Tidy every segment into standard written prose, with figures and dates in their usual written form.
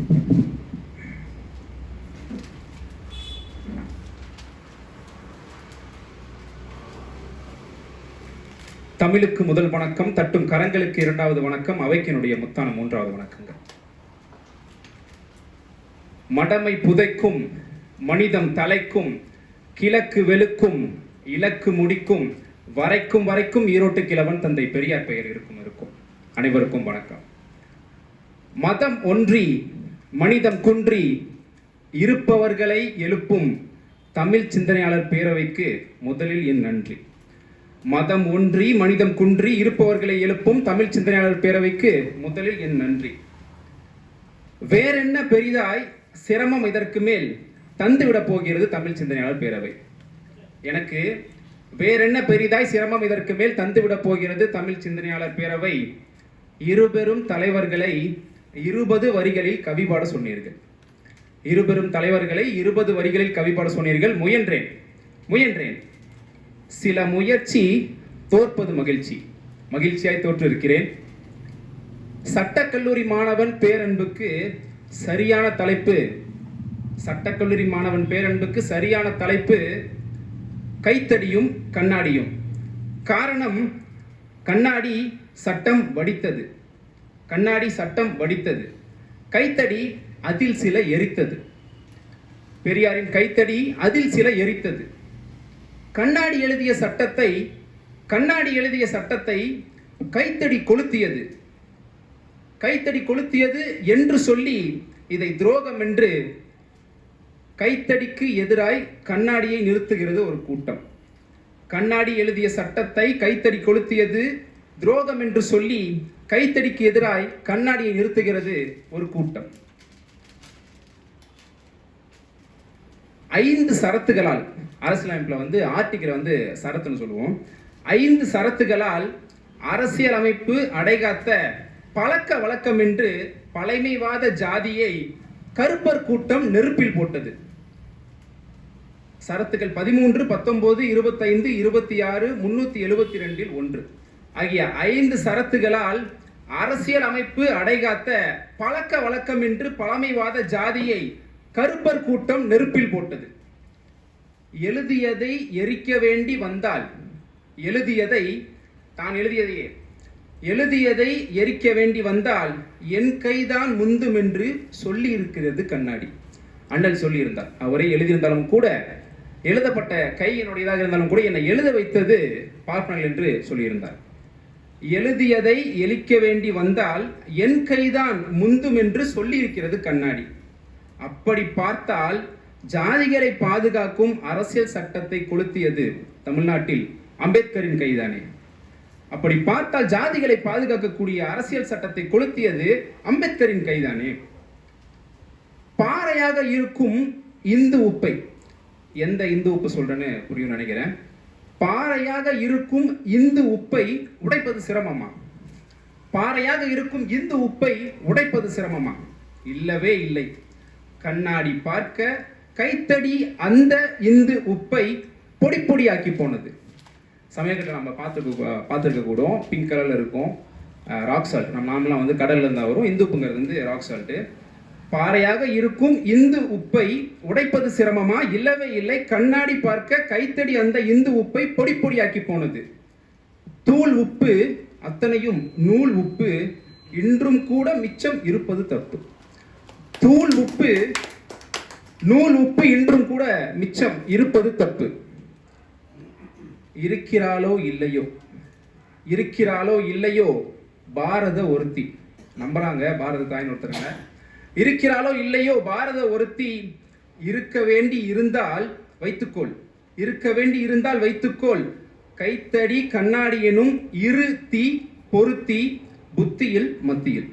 தமிழுக்கு முதல் வணக்கம், தட்டும் கரங்களுக்கு இரண்டாவது வணக்கம், அவைக்கினுடைய முத்தான மூன்றாவது வணக்கங்கள். மடமை புதைக்கும், மனிதம் தலைக்கும், கிழக்கு வெளுக்கும், இலக்கு முடிக்கும், வரைக்கும் வரைக்கும் ஈரோட்டு கிழவன் தந்தை பெரியார் பெயர் இருக்கும். அனைவருக்கும் வணக்கம். மதம் ஒன்றி மனிதம் குன்றி இருப்பவர்களை எழுப்பும் தமிழ் சிந்தனையாளர் பேரவைக்கு முதலில் என் நன்றி. மதம் ஒன்றி மனிதம் குன்றி இருப்பவர்களை எழுப்பும் தமிழ் சிந்தனையாளர் பேரவைக்கு முதலில் என் நன்றி. வேறென்ன பெரிதாய் சிரமம் இதற்கு மேல் தந்துவிடப் போகிறது தமிழ் சிந்தனையாளர் பேரவை. எனக்கு வேறென்ன பெரிதாய் சிரமம் இதற்கு மேல் தந்துவிடப் போகிறது தமிழ் சிந்தனையாளர் பேரவை. இருபெரும் தலைவர்களை 20 வரிகளில் கவிபாட சொன்னீர்கள். இருபெரும் தலைவர்களை 20 வரிகளில் கவிபாட சொன்னீர்கள். முயன்றேன். சில முயற்சி தோற்பது மகிழ்ச்சியாய் தோற்றிருக்கிறேன். சட்டக்கல்லூரி மாணவன் பேரன்புக்கு சரியான தலைப்பு. சட்டக்கல்லூரி மாணவன் பேரன்புக்கு சரியான தலைப்பு கைத்தடியும் கண்ணாடியும். காரணம், கண்ணாடி சட்டம் வடித்தது, கைத்தடி அதில் சில எரித்தது. பெரியாரின் கைத்தடி அதில் சில எரித்தது. கண்ணாடி எழுதிய சட்டத்தை கைத்தடி கொளுத்தியது என்று சொல்லி இதை துரோகம் என்று கைத்தடிக்கு எதிராய் கண்ணாடியை நிறுத்துகிறது ஒரு கூட்டம். கண்ணாடி எழுதிய சட்டத்தை கைத்தடி கொளுத்தியது துரோகம் என்று சொல்லி கைத்தடிக்கு எதிராய் கண்ணாடியை நிறுத்துகிறது ஒரு கூட்டம். 5 சரத்துகளால், அரசியலமைப்புல ஆர்டிகிள் சரத்துன்னு சொல்லுவோம். 5 சரத்துகளால் அரசியல் அமைப்பு அடைகாத்த பழக்க வழக்கம் என்று பழைமைவாத ஜாதியை கருப்பர் கூட்டம் நெருப்பில் போட்டது. சரத்துகள் 13, 19, 25, 26, 372 1 ஆகிய 5 சரத்துகளால் அரசியல் அமைப்பு அடைகாத்த பழக்க வழக்கம் என்று பழமைவாத ஜாதியை கருப்பர் கூட்டம் நெருப்பில் போட்டது. எழுதியதை எரிக்க வேண்டி வந்தால், எழுதியதை எரிக்க வேண்டி வந்தால் என் கைதான் முந்தும் என்று சொல்லி இருக்கிறது கண்ணாடி. அண்ணல் சொல்லியிருந்தார். அவரே எழுதியிருந்தாலும் கூட, எழுதப்பட்ட கை என்னுடையதாக இருந்தாலும் கூட என்னை எழுத வைத்தது பார்ப்பனர்கள் என்று சொல்லியிருந்தார். எழுதியதை எரிக்க வேண்டி வந்தால் என் கைதான் முந்தும் என்று சொல்லி இருக்கிறது கண்ணாடி. அப்படி பார்த்தால் ஜாதிகளை பாதுகாக்கும் அரசியல் சட்டத்தை கொளுத்தியது தமிழ்நாட்டில் அம்பேத்கரின் கைதானே. அப்படி பார்த்தால் ஜாதிகளை பாதுகாக்கக்கூடிய அரசியல் சட்டத்தை கொளுத்தியது அம்பேத்கரின் கைதானே. பாறையாக இருக்கும் இந்து உப்பை, எந்த இந்து உப்பு சொல்றேன்னு புரியும் நினைக்கிறேன். பாறையாக இருக்கும் இந்து உப்பை உடைப்பது சிரமமா? பாறையாக இருக்கும் இந்து உப்பை உடைப்பது சிரமமா? இல்லவே இல்லை. கண்ணாடி பார்க்க கைத்தடி அந்த இந்து உப்பை பொடி பொடியாக்கி போனது. சமயக்கட்டில் நம்ம பார்த்துருக்க கூடும். பிங்க் கலர்ல இருக்கும் ராக் சால்ட். நம்ம நாமெல்லாம் கடல்ல இருந்தால் வரும். இந்து உப்புங்கிறது ராக் சால்ட்டு. பாறையாக இருக்கும் இந்து உப்பை உடைப்பது சிரமமா? இல்லவே இல்லை. கண்ணாடி பார்க்க கைத்தடி அந்த இந்து உப்பை பொடி பொடியாக்கி போனது. தூள் உப்பு அத்தனையும் நூல் உப்பு இன்றும் கூட மிச்சம் இருப்பது தப்பு. தூள் உப்பு நூல் உப்பு இன்றும் கூட மிச்சம் இருப்பது தப்பு. இருக்கிறாளோ இல்லையோ பாரத ஒருத்தி. நம்பலாங்க, பாரத தாயின் ஒருத்தருங்க. இருக்கிறாளோ இல்லையோ பாரத ஒருத்தி. இருக்க வேண்டி இருந்தால் வைத்துக்கொள், கைத்தடி கண்ணாடி எனும் இருத்தி பொருத்தி புத்தியில் மத்தியில்.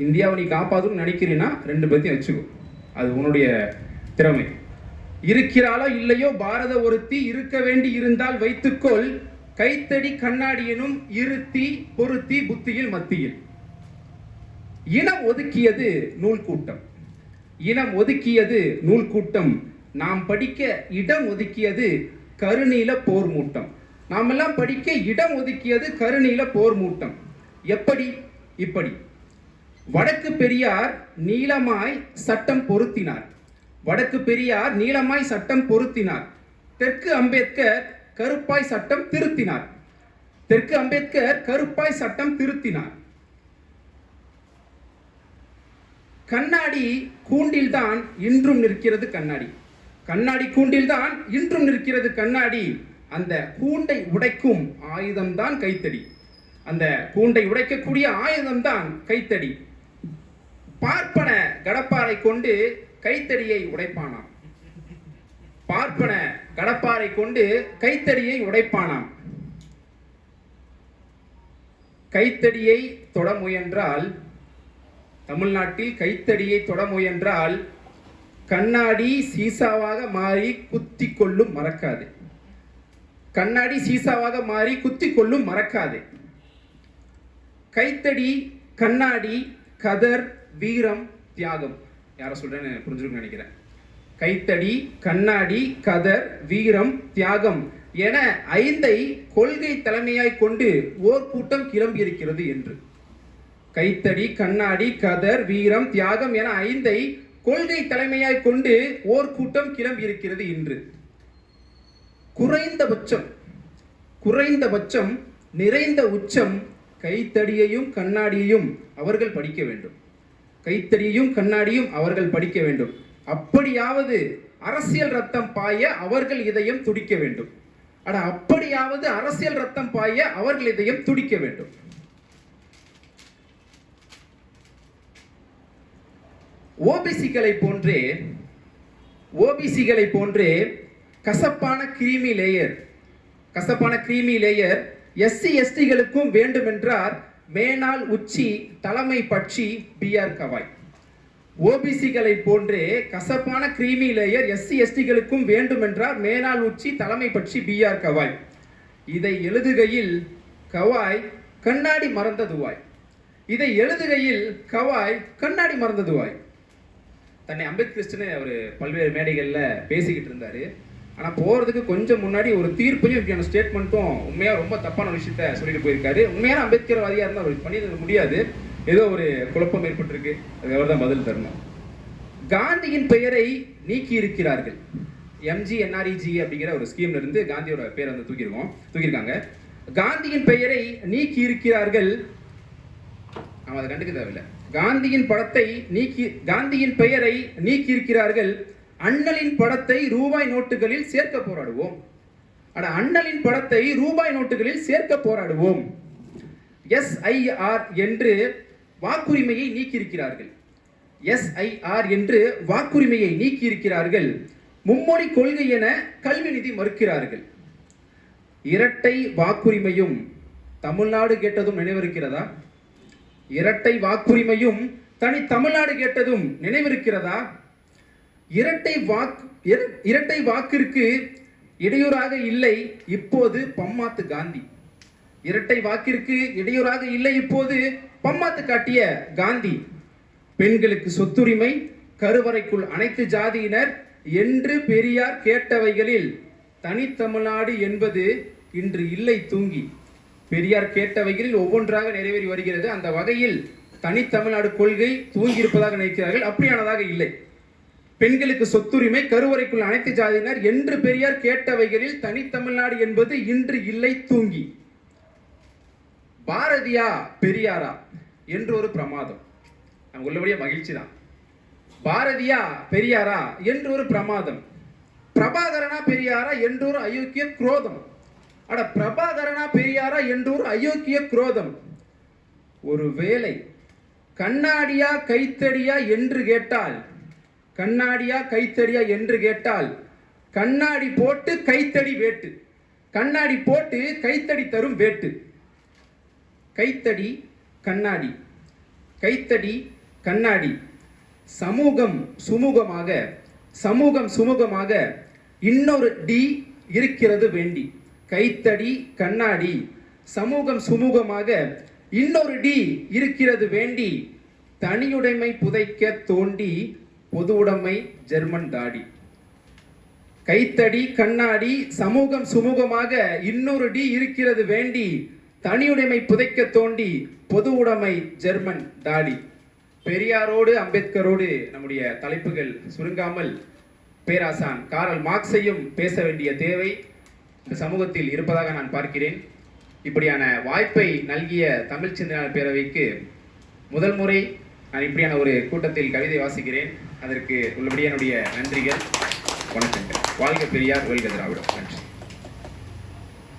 இந்தியாவை நீ காப்பாதுன்னு நினைக்கிறீன்னா 2 பேர்த்தையும் வச்சுக்கோ, அது உன்னுடைய திறமை. இருக்கிறாளோ இல்லையோ பாரத ஒருத்தி. இருக்க வேண்டி இருந்தால் வைத்துக்கொள், கைத்தடி கண்ணாடி எனும் இருத்தி பொருத்தி புத்தியில் மத்தியில். இனம் ஒதுக்கியது நூல் கூட்டம். நாம் படிக்க இடம் ஒதுக்கியது கருநீல போர் மூட்டம். நாமெல்லாம் படிக்க இடம் ஒதுக்கியது கருநீல போர் மூட்டம். எப்படி? இப்படி வடக்கு பெரியார் நீளமாய் சட்டம் பொருத்தினார். வடக்கு பெரியார் நீளமாய் சட்டம் பொருத்தினார். தெற்கு அம்பேத்கர் கருப்பாய் சட்டம் திருத்தினார். தெற்கு அம்பேத்கர் கருப்பாய் சட்டம் திருத்தினார். கண்ணாடி கூண்டில்தான் இன்றும் நிற்கிறது கண்ணாடி. கண்ணாடி கூண்டில்தான் இன்றும் நிற்கிறது கண்ணாடி. அந்த கூண்டை உடைக்கும் ஆயுதம்தான் கைத்தடி. அந்த கூண்டை உடைக்கக்கூடிய ஆயுதம்தான் கைத்தடி. பார்ப்பன கடப்பாரை கொண்டு கைத்தடியை உடைப்பானாம். பார்ப்பன கடப்பாரை கொண்டு கைத்தடியை உடைப்பானாம். கைத்தடியை தொட முயன்றால், தமிழ்நாட்டில் கைத்தடியை தொட முயன்றால் கண்ணாடி சீசாவாக மாறி குத்தி கொள்ளும் மறக்காது. கண்ணாடி சீசாவாக மாறி குத்தி கொள்ளும் மறக்காது. கைத்தடி, கண்ணாடி, கதர், வீரம், தியாகம். யார சொல்றேன்னு புரிஞ்சுக்கணும்னு நினைக்கிறேன். கைத்தடி, கண்ணாடி, கதர், வீரம், தியாகம் என 5ஐ கொள்கை தலைமையாய் கொண்டு ஓர் கூட்டம் கிளம்பி இருக்கிறது என்று. கைத்தடி, கண்ணாடி, கதர், வீரம், தியாகம் என 5ஐ கொள்கை தலைமையாய் கொண்டு ஓர் கூட்டம் கிளம்பி இருக்கிறது என்று. குறைந்தபட்சம் நிறைந்த உச்சம் கைத்தடியையும் கண்ணாடியையும் அவர்கள் படிக்க வேண்டும். கைத்தடியையும் கண்ணாடியும் அவர்கள் படிக்க வேண்டும். அப்படியாவது அரசியல் ரத்தம் பாய அவர்கள் இதயம் துடிக்க வேண்டும். அப்படியாவது அரசியல் ரத்தம் பாய அவர்கள் இதயம் துடிக்க வேண்டும். ஓபிசிகளை போன்றே கசப்பான கிரீமி லேயர் எஸ்சி எஸ்டிகளுக்கும் வேண்டுமென்றார் மேனாள் உச்சி தலைமை பற்றி BR கவாய். ஓபிசிகளை போன்றே கசப்பான கிரீமி லேயர் எஸ்சி எஸ்டிகளுக்கும் வேண்டுமென்றார் மேனாள் உச்சி தலைமை பற்றி BR கவாய். இதை எழுதுகையில் கவாய் கண்ணாடி மறந்ததுவாய். இதை எழுதுகையில் கவாய் கண்ணாடி மறந்ததுவாய். தன்னை அம்பேத்கரிஸ்ட்னு அவர் பல்வேறு மேடைகளில் பேசிக்கிட்டு இருந்தார். ஆனால் போகிறதுக்கு கொஞ்சம் முன்னாடி ஒரு தீர்ப்பையும் இப்படியான ஸ்டேட்மெண்ட்டும் உண்மையாக ரொம்ப தப்பான விஷயத்த சொல்லிட்டு போயிருக்காரு. உண்மையான அம்பேத்கர்வாதியாக இருந்தால் அவர் பண்ணிட முடியாது. ஏதோ ஒரு குழப்பம் ஏற்பட்டிருக்கு, அது அவர் தான் பதில் தரணும். காந்தியின் பெயரை நீக்கி இருக்கிறார்கள். MGNREG அப்படிங்கிற ஒரு ஸ்கீம்ல இருந்து காந்தியோட பேரை வந்து தூக்கியிருக்காங்க. காந்தியின் பெயரை நீக்கி இருக்கிறார்கள். நம்ம அதை கண்டுக்க தேவையில்லை. காந்தியின் பெயரை நீக்கி இருக்கிறார்கள். அண்ணலின் படத்தை ரூபாய் நோட்டுகளில் சேர்க்க போராடுவோம். அண்ணலின் படத்தை ரூபாய் நோட்டுகளில் சேர்க்க போராடுவோம். SIR என்று வாக்குரிமையை நீக்கியிருக்கிறார்கள். SIR என்று வாக்குரிமையை நீக்கியிருக்கிறார்கள். மும்மொழி கொள்கை என கல்வி நிதி மறுக்கிறார்கள். இரட்டை வாக்குரிமையும் தமிழ்நாடு கேட்டதும் நினைவிருக்கிறதா? இரட்டை வாக்குரிமையும் தனி தமிழ்நாடு கேட்டதும் நினைவிருக்கிறதா? இரட்டை வாக்கிற்கு இடையூறாக இல்லை இப்போது பம்மாத்து காந்தி. இரட்டை வாக்கிற்கு இடையூறாக இல்லை இப்போது பம்மாத்து காட்டிய காந்தி. பெண்களுக்கு சொத்துரிமை, கருவறைக்குள் அனைத்து ஜாதியினர் என்று பெரியார் கேட்டவைகளில் தனித்தமிழ்நாடு என்பது இன்று இல்லை தூங்கி. பெரியார் கேட்டவைகளில் ஒவ்வொன்றாக நிறைவேறி வருகிறது. அந்த வகையில் தனித்தமிழ்நாடு கொள்கை தூங்கி இருப்பதாக நினைக்கிறார்கள். அப்படியானதாக இல்லை. பெண்களுக்கு சொத்துரிமை, கருவறைக்குள் அனைத்து ஜாதியினர் என்று பெரியார் கேட்டவைகளில் தனித்தமிழ்நாடு என்பது இன்று இல்லை தூங்கி. பாரதியா பெரியாரா என்று ஒரு பிரமாதம். நமக்கு உள்ளபடியே மகிழ்ச்சி தான். பாரதியா பெரியாரா என்று ஒரு பிரமாதம். பிரபாகரனா பெரியாரா என்று ஒரு அயோக்கிய குரோதம். பிரபாகரனா பெரியாரா என்று ஒரு அயோக்கிய குரோதம். ஒருவேளை கண்ணாடியா கைத்தடியா என்று கேட்டால், கண்ணாடி போட்டு கைத்தடி வேட்டு, கண்ணாடி போட்டு கைத்தடி தரும் வேட்டு. கைத்தடி கண்ணாடி சமூகம் சுமூகமாக இன்னொரு டி இருக்கிறது வேண்டி. கைத்தடி கண்ணாடி சமூகம் சுமூகமாக இன்னொரு டி இருக்கிறது வேண்டி. தனியுடைமை புதைக்க தோண்டி பொது உடைமை ஜெர்மன் தாடி. கைத்தடி கண்ணாடி சமூகம் சுமூகமாக இன்னொரு டி இருக்கிறது வேண்டி. தனியுடைமை புதைக்க தோண்டி பொது உடைமை ஜெர்மன் தாடி. பெரியாரோடு அம்பேத்கரோடு நம்முடைய தலைப்புகள் சுருங்காமல் பேராசான் காரல் மார்க்ஸையும் பேச வேண்டிய தேவை இந்த சமூகத்தில் இருப்பதாக நான் பார்க்கிறேன். இப்படியான வாய்ப்பை நல்கிய தமிழ் சிந்தனையாளர் பேரவைக்கு முதல் முறை நான் இப்படியான ஒரு கூட்டத்தில் கவிதை வாசிக்கிறேன். அதற்கு உள்ளபடியே என்னுடைய நன்றிகள், வணக்கங்கள். வாழ்க பெரியார், வெல்க திராவிடம். நன்றி.